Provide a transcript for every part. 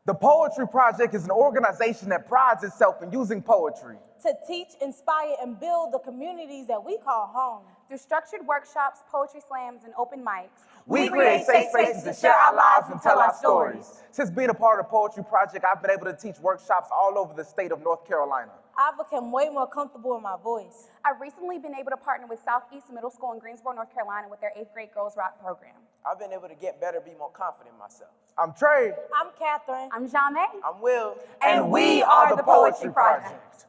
The Poetry Project is an organization that prides itself in using poetry to teach, inspire, and build the communities that we call home. Through structured workshops, poetry slams, and open mics, we create safe spaces to share our lives and tell our stories. Since being a part of the Poetry Project, I've been able to teach workshops all over the state of North Carolina. I've become way more comfortable in my voice. I've recently been able to partner with Southeast Middle School in Greensboro, North Carolina with their 8th grade Girls Rock program. I've been able to get better, be more confident in myself. I'm Trey. I'm Catherine. I'm Jamé. I'm Will. And we are the Poetry Project.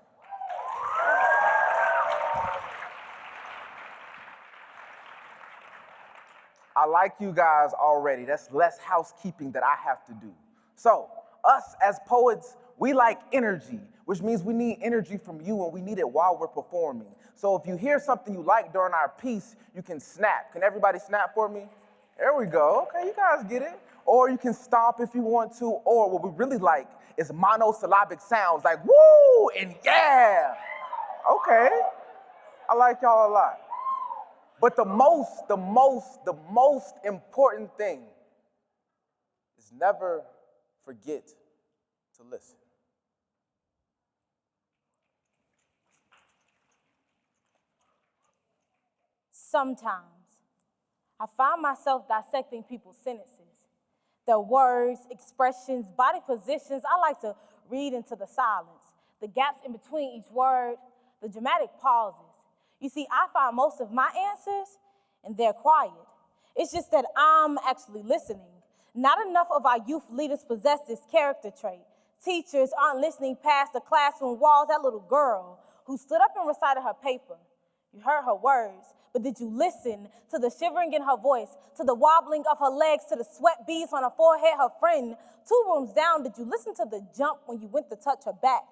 I like you guys already. That's less housekeeping that I have to do. So, us as poets, we like energy, which means we need energy from you and we need it while we're performing. So if you hear something you like during our piece, you can snap. Can everybody snap for me? There we go. Okay, you guys get it. Or you can stop if you want to. Or what we really like is monosyllabic sounds like woo and yeah. Okay, I like y'all a lot. But the most important thing is never forget to listen. Sometimes I find myself dissecting people's sentences, their words, expressions, body positions. I like to read into the silence, the gaps in between each word, the dramatic pauses. You see, I find most of my answers and they're quiet. It's just that I'm actually listening. Not enough of our youth leaders possess this character trait. Teachers aren't listening past the classroom walls. That little girl who stood up and recited her paper. You heard her words, but did you listen to the shivering in her voice, to the wobbling of her legs, to the sweat beads on her forehead, her friend 2 rooms down? Did you listen to the jump when you went to touch her back?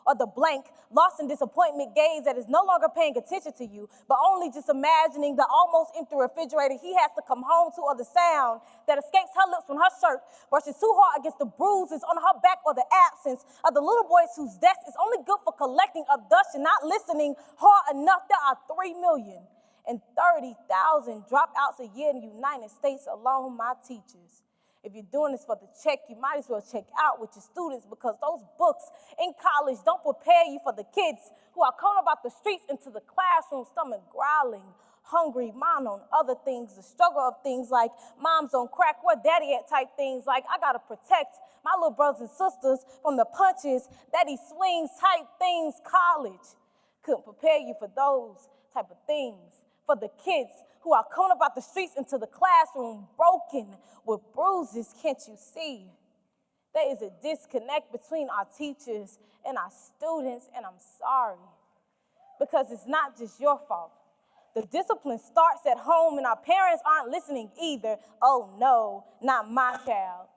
Or the blank, lost in disappointment gaze that is no longer paying attention to you, but only just imagining the almost empty refrigerator he has to come home to, or the sound that escapes her lips when her shirt brushes too hard against the bruises on her back, or the absence of the little boys whose desk is only good for collecting up dust and not listening hard enough. There are 3,030,000 dropouts a year in the United States alone, my teachers. If you're doing this for the check, you might as well check out with your students, because those books in college don't prepare you for the kids who are coming about the streets into the classroom, stomach growling, hungry, mind on other things, the struggle of things like mom's on crack, where daddy at type things like I gotta protect my little brothers and sisters from the punches that he swings type things. College couldn't prepare you for those type of things, for the kids who are coming about the streets into the classroom broken with bruises. Can't you see? There is a disconnect between our teachers and our students, and I'm sorry, because it's not just your fault. The discipline starts at home, and our parents aren't listening either. Oh no, not my child.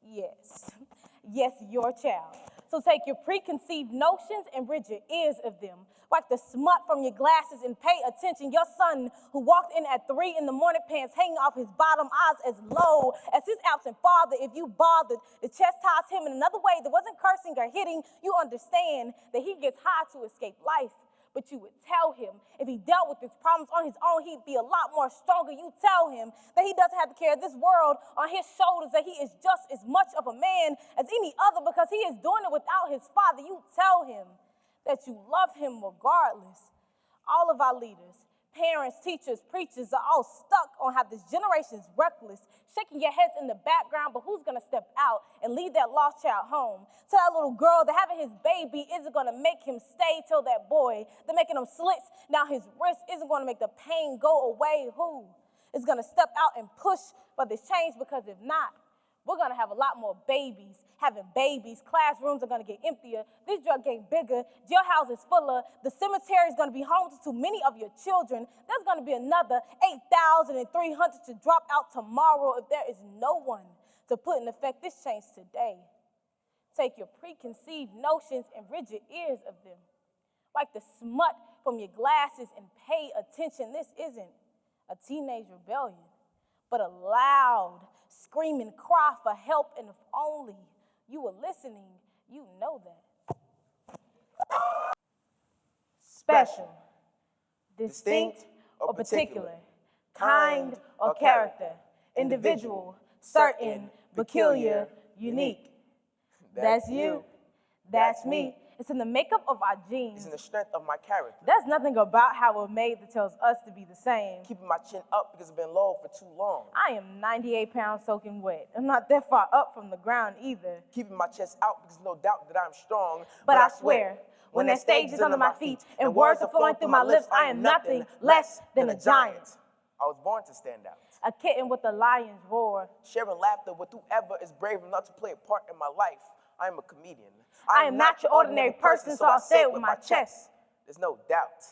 Yes, your child. So take your preconceived notions and rid your ears of them. Wipe the smut from your glasses and pay attention. Your son who walked in at 3 in the morning, pants hanging off his bottom, eyes as low as his absent father. If you bothered to chastise him in another way that wasn't cursing or hitting, you understand that he gets high to escape life. But you would tell him if he dealt with his problems on his own, he'd be a lot more stronger. You tell him that he doesn't have to carry this world on his shoulders, that he is just as much of a man as any other because he is doing it without his father. You tell him that you love him regardless. All of our leaders, parents, teachers, preachers are all stuck on how this generation is reckless, shaking your heads in the background, but who's going to step out and lead that lost child home? To that little girl that having his baby isn't going to make him stay. Till that boy, they're making him slits down his wrist, isn't going to make the pain go away. Who is going to step out and push for this change? Because if not, we're going to have a lot more babies having babies. Classrooms are going to get emptier. This drug game bigger. Jailhouse is fuller. The cemetery is going to be home to too many of your children. There's going to be another 8,300 to drop out tomorrow if there is no one to put in effect this change today. Take your preconceived notions and rid your ears of them. Wipe the smut from your glasses and pay attention. This isn't a teenage rebellion, but a loud, screaming cry for help, and if only you were listening, you know that. Special, distinct or particular, kind or character, individual, certain, peculiar, unique. That's you. That's me. It's in the makeup of our It's genes. in the strength of my character. There's nothing about how we're made that tells us to be the same. Keeping my chin up because it's been low for too long. I am 98 pounds soaking wet. I'm not that far up from the ground either. Keeping my chest out because no doubt that I'm strong. But I swear, when that stage is under my feet and words are flowing through my lips, I am nothing less than a giant. I was born to stand out. A kitten with a lion's roar. Sharing laughter with whoever is brave enough to play a part in my life. I am a comedian. I am not your ordinary person, so I'll say it with my chest. There's no doubt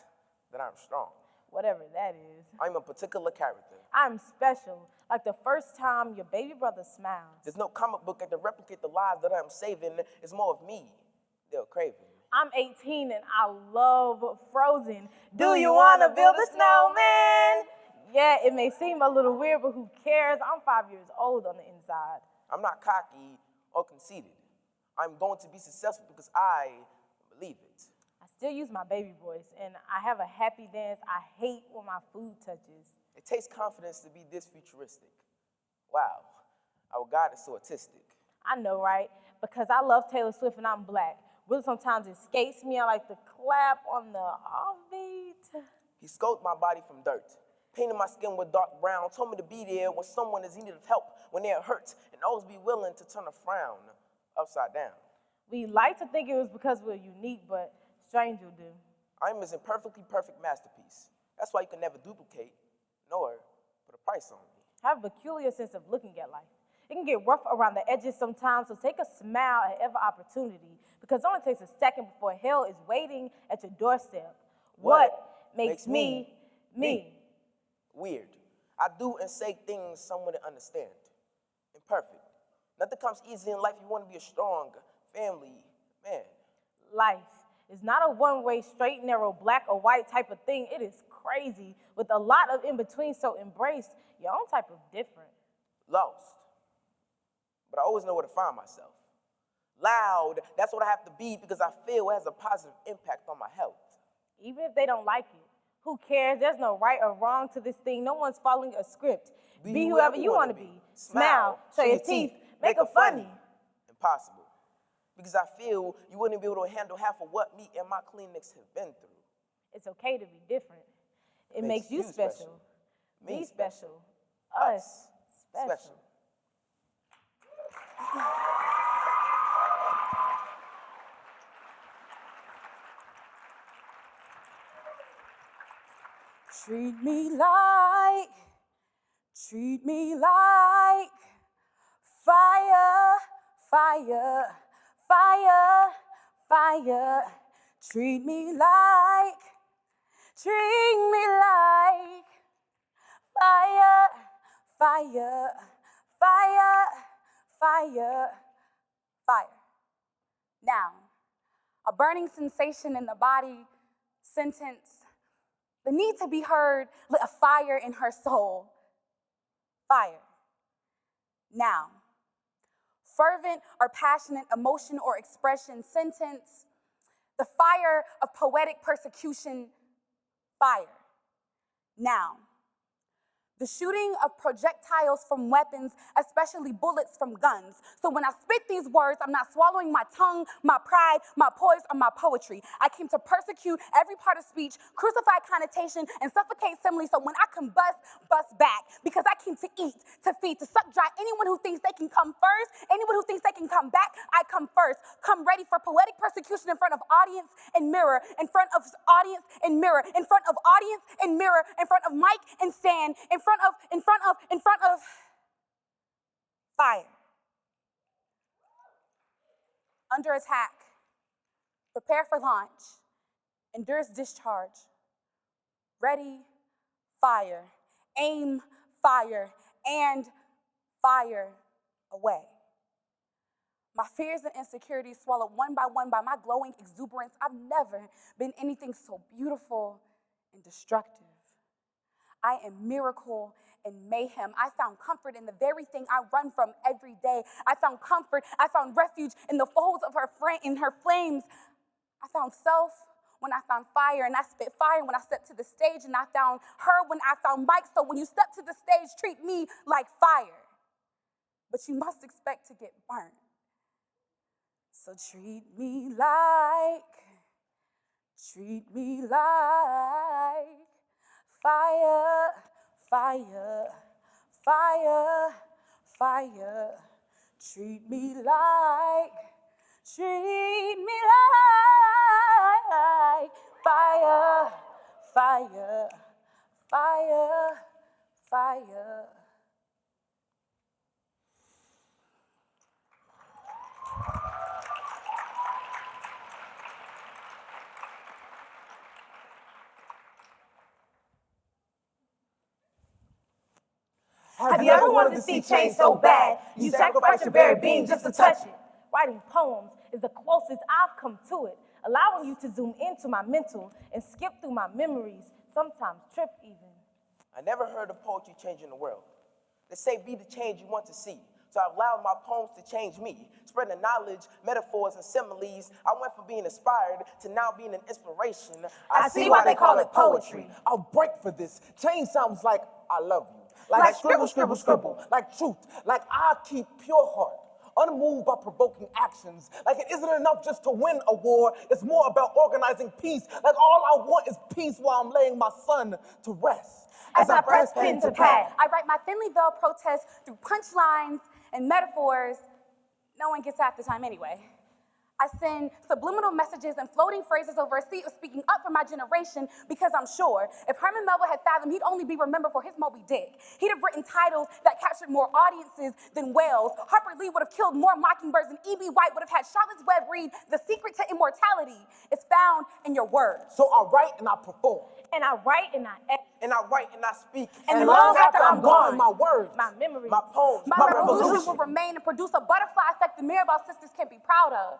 that I'm strong. Whatever that is. I'm a particular character. I'm special, like the first time your baby brother smiles. There's no comic book that can replicate the lives that I'm saving. It's more of me they're craving. I'm 18 and I love Frozen. Do you want to build a snowman? Yeah, it may seem a little weird, but who cares? I'm 5 years old on the inside. I'm not cocky or conceited. I'm going to be successful because I believe it. I still use my baby voice, and I have a happy dance I hate when my food touches. It takes confidence to be this futuristic. Wow, our God is so artistic. I know, right? Because I love Taylor Swift and I'm black. Really, sometimes it escapes me. I like to clap on the offbeat. He sculpted my body from dirt, painted my skin with dark brown, told me to be there when someone is in need of help, when they are hurt, and always be willing to turn a frown upside down. We like to think it was because we're unique, but strange will do. I'm his imperfectly perfect masterpiece. That's why you can never duplicate, nor put a price on me. I have a peculiar sense of looking at life. It can get rough around the edges sometimes, so take a smile at every opportunity, because it only takes a second before hell is waiting at your doorstep. What makes me, me? Weird. I do and say things someone to understand. Imperfect. Nothing comes easy in life. You want to be a strong family man. Life is not a one-way, straight, narrow, black or white type of thing. It is crazy with a lot of in-between, so embrace your own type of different. Lost. But I always know where to find myself. Loud, that's what I have to be because I feel it has a positive impact on my health. Even if they don't like it, who cares? There's no right or wrong to this thing. No one's following a script. Be whoever you want to be. Smile, show your teeth, make it funny. Impossible. Because I feel you wouldn't be able to handle half of what me and my clinics have been through. It's okay to be different. It makes you special. Me Me special. Us Us special. Treat me like fire, fire, fire, fire. Treat me like fire, fire, fire, fire, fire. Now, a burning sensation in the body, sentence, the need to be heard lit a fire in her soul. Fire. Now, fervent or passionate emotion or expression, sentence, the fire of poetic persecution, fire. Now, the shooting of projectiles from weapons, especially bullets from guns. So when I spit these words, I'm not swallowing my tongue, my pride, my poise, or my poetry. I came to persecute every part of speech, crucify connotation, and suffocate simile. So when I combust, bust back. Because I came to eat, to feed, to suck dry anyone who thinks they can come first, anyone who thinks they can come back, I come first. Come ready for poetic persecution in front of audience and mirror, in front of audience and mirror, in front of audience and mirror, in front of mic and stand, in front of fire. Under attack, prepare for launch, endures discharge, ready, fire, aim, fire, and fire away. My fears and insecurities swallowed one by my glowing exuberance. I've never been anything so beautiful and destructive. I am miracle and mayhem. I found comfort in the very thing I run from every day. I found comfort, I found refuge in the folds of her flames. I found self when I found fire, and I spit fire when I stepped to the stage, and I found her when I found Mike. So when you step to the stage, treat me like fire. But you must expect to get burnt. So treat me like fire, fire, fire, fire. Treat me like fire, fire, fire, fire. Have you ever wanted to see change so bad, you sacrifice your very being just to touch it? Writing poems is the closest I've come to it, allowing you to zoom into my mental and skip through my memories, sometimes trip even. I never heard of poetry changing the world. They say be the change you want to see. So I've allowed my poems to change me, spreading knowledge, metaphors, and similes. I went from being inspired to now being an inspiration. I see why they call it poetry. I'll break for this. Change sounds like I love you. Like scribble, scribble, scribble. Like truth. Like I keep pure heart. Unmoved by provoking actions. Like it isn't enough just to win a war. It's more about organizing peace. Like all I want is peace while I'm laying my son to rest. As I press pen to pad, I write my thinly veiled protest through punchlines and metaphors. No one gets half the time anyway. I send subliminal messages and floating phrases over a sea of speaking up for my generation because I'm sure if Herman Melville had fathomed, he'd only be remembered for his Moby Dick. He'd have written titles that captured more audiences than whales. Harper Lee would have killed more mockingbirds than E.B. White would have had Charlotte's Web read The Secret to Immortality. It's found in your words. So I write and I perform. and I write and I act. And I write and I speak. And long after I'm gone, my words, My memories, my poems, my revolution will remain and produce a butterfly effect the Mirabal sisters can be proud of.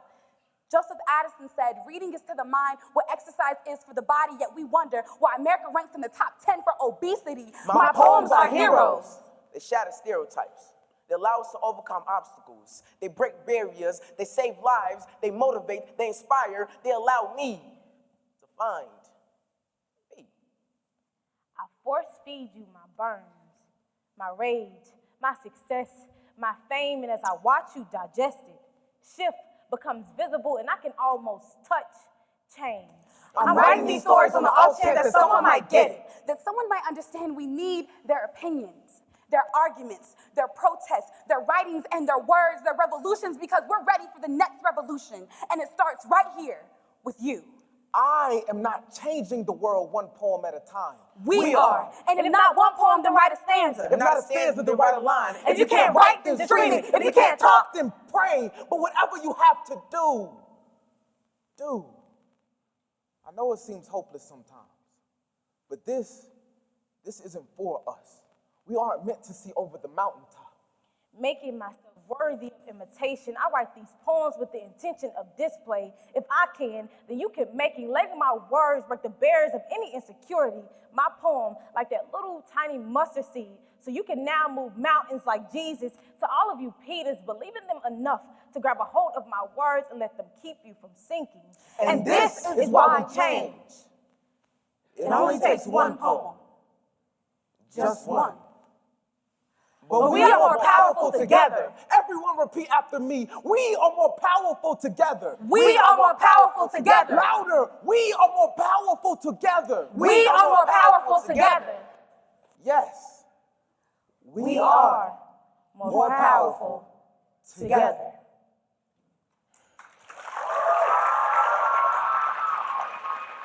Joseph Addison said, reading is to the mind what exercise is for the body, yet we wonder why America ranks in the top 10 for obesity. My poems are heroes. They shatter stereotypes. They allow us to overcome obstacles. They break barriers. They save lives. They motivate. They inspire. They allow me to find me. I force feed you my burns, my rage, my success, my fame, and as I watch you digest it, shift becomes visible, and I can almost touch change. I'm writing these stories on the off chance that someone might get it, that someone might understand we need their opinions, their arguments, their protests, their writings and their words, their revolutions, because we're ready for the next revolution, and it starts right here with you. I am not changing the world one poem at a time. We are. And if not one poem, then write a stanza. If not a stanza, then write a line. If you can't write, then stream it. If you can't talk, then pray. But whatever you have to do, do. I know it seems hopeless sometimes, but this isn't for us. We aren't meant to see over the mountaintop. Making myself worthy of imitation, I write these poems with the intention of display. If I can, then you can make it. Letting my words break the barriers of any insecurity. My poem, like that little tiny mustard seed, so you can now move mountains like Jesus. To all of you Peters, believe in them enough to grab a hold of my words and let them keep you from sinking. And this is why we change. It only takes one poem. Just one. But we are more powerful together. Everyone repeat after me. We are more powerful together. We are more powerful together. Louder. We are more powerful together. We are more powerful together. Yes. We are more powerful together.